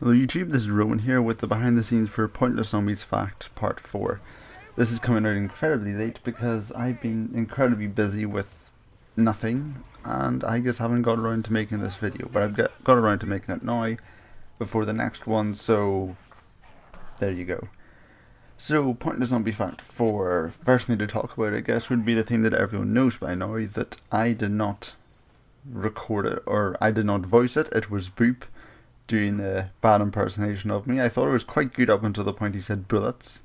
Hello YouTube, this is Rowan here with the behind the scenes for Pointless Zombies Fact Part 4. This is coming out incredibly late because I've been incredibly busy with nothing and I just haven't got around to making this video, but I've got around to making it now before the next one, so there you go. So Pointless Zombie Fact 4, first thing to talk about I guess would be the thing that everyone knows by now, that I did not record it, or I did not voice it. It was Boop doing a bad impersonation of me. I thought it was quite good up until the point he said bullets,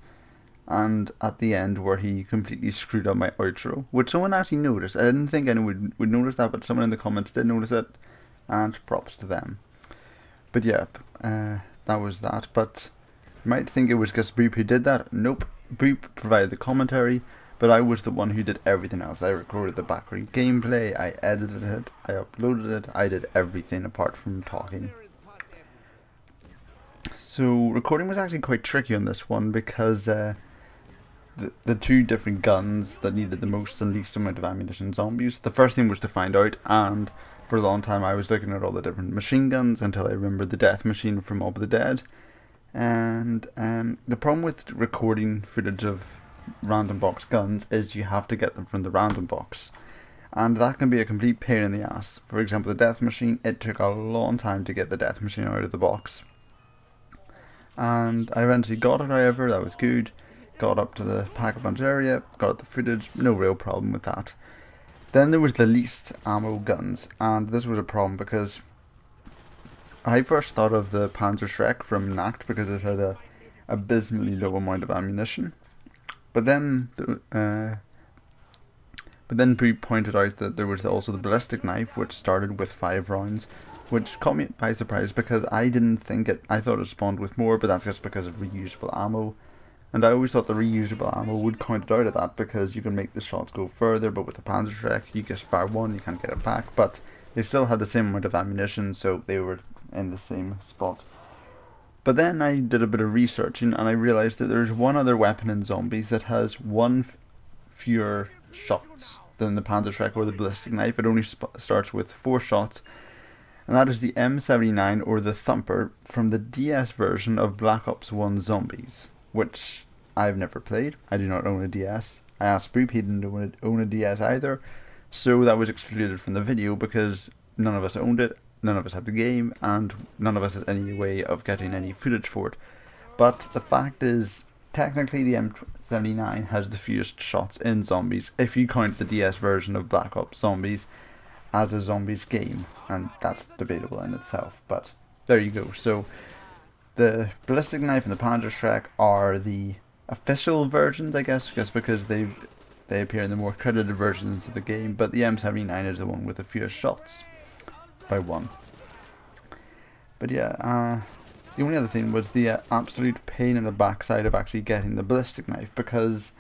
and at the end where he completely screwed up my outro, which someone actually noticed. I didn't think anyone would notice that, but someone in the comments did notice it, and props to them. But yeah, that was that. But you might think it was just Boop who did that. Nope, Boop provided the commentary, but I was the one who did everything else. I recorded the background gameplay, I edited it, I uploaded it, I did everything apart from talking. So recording was actually quite tricky on this one because the two different guns that needed the most and least amount of ammunition zombies. The first thing was to find out, and for a long time I was looking at all the different machine guns until I remembered the death machine from Mob of the Dead. And the problem with recording footage of random box guns is you have to get them from the random box, and that can be a complete pain in the ass. For example, the death machine, it took a long time to get the death machine out of the box. And I eventually got it, however, that was good. Got up to the pack-a-punch area, got the footage, no real problem with that. Then there was the least ammo guns, and this was a problem because I first thought of the Panzerschreck from Nacht because it had a abysmally low amount of ammunition. But then Boop pointed out that there was also the ballistic knife, which started with 5 rounds. Which caught me by surprise because I didn't think it, I thought it spawned with more, but that's just because of reusable ammo. And I always thought the reusable ammo would count it out of that because you can make the shots go further, but with the Panzerschreck you just fire one, you can't get it back, but they still had the same amount of ammunition, so they were in the same spot. But then I did a bit of researching and I realised that there's one other weapon in zombies that has one fewer shots than the Panzerschreck or the ballistic knife. It only starts with 4 shots. And that is the M79 or the Thumper from the DS version of Black Ops 1 Zombies, which I've never played. I do not own a DS. I asked Boop, he didn't own a DS either, so that was excluded from the video because none of us owned it, none of us had the game, and none of us had any way of getting any footage for it. But the fact is, technically the M79 has the fewest shots in zombies if you count the DS version of Black Ops Zombies as a zombies game, and that's debatable in itself, but there you go. So the ballistic knife and the Panzerschreck are the official versions, I guess, just because they appear in the more credited versions of the game, but the M79 is the one with the fewest shots by 1. But yeah, the only other thing was the absolute pain in the backside of actually getting the ballistic knife, because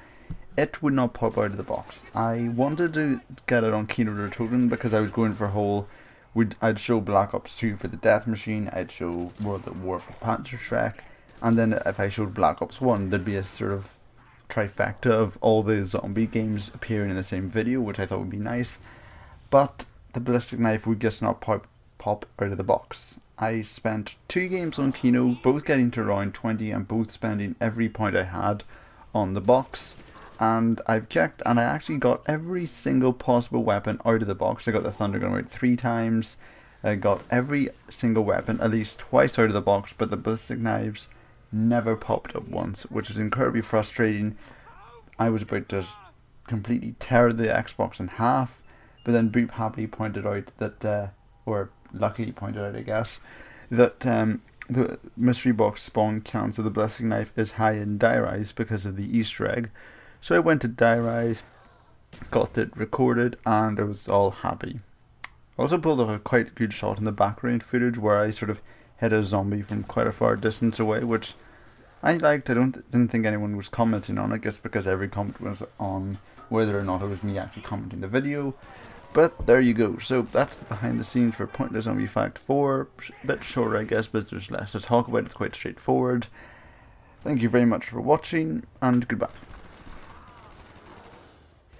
it would not pop out of the box. I wanted to get it on Kino der Toten because I was going for a whole, I'd show Black Ops 2 for the death machine, I'd show World at War for Panzerschreck, and then if I showed Black Ops 1 there'd be a sort of trifecta of all the zombie games appearing in the same video, which I thought would be nice. But the ballistic knife would just not pop out of the box. I spent 2 games on Kino, both getting to around 20 and both spending every point I had on the box. And I've checked and I actually got every single possible weapon out of the box. I got the Thunder Gun out 3 times. I got every single weapon at least twice out of the box, but the ballistic knives never popped up once, which was incredibly frustrating. I was about to completely tear the Xbox in half, but then Boop happily pointed out that, or luckily pointed out I guess, that the mystery box spawn chance of the ballistic knife is high in Die Rise because of the Easter egg. So I went to Die Rise, got it recorded, and I was all happy. I also pulled off a quite good shot in the background footage where I sort of hit a zombie from quite a far distance away, which I liked. I didn't think anyone was commenting on it, just because every comment was on whether or not it was me actually commenting the video. But there you go. So that's the behind the scenes for Pointless Zombie Fact 4. A bit shorter I guess, but there's less to talk about. It's quite straightforward. Thank you very much for watching, and goodbye.